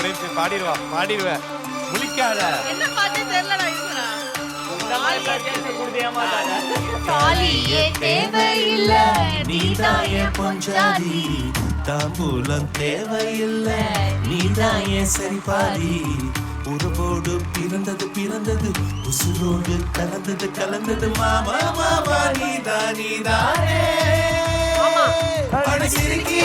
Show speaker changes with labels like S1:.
S1: தெரிஞ்சு பாடிடுவேன். முழிக்காத.
S2: என்ன பாட்டே தெரியலடா இதுடா.
S3: தாலியே தேவையில்ல நீதாய பொஞ்சாதி, தாம்பூலம் தேவையில்ல நீதாய சரிபாதி, உறவோடு பிறந்தது உசுரோடு கலந்தது மாமா மாமா நீதானே அடிச்சிருக்கி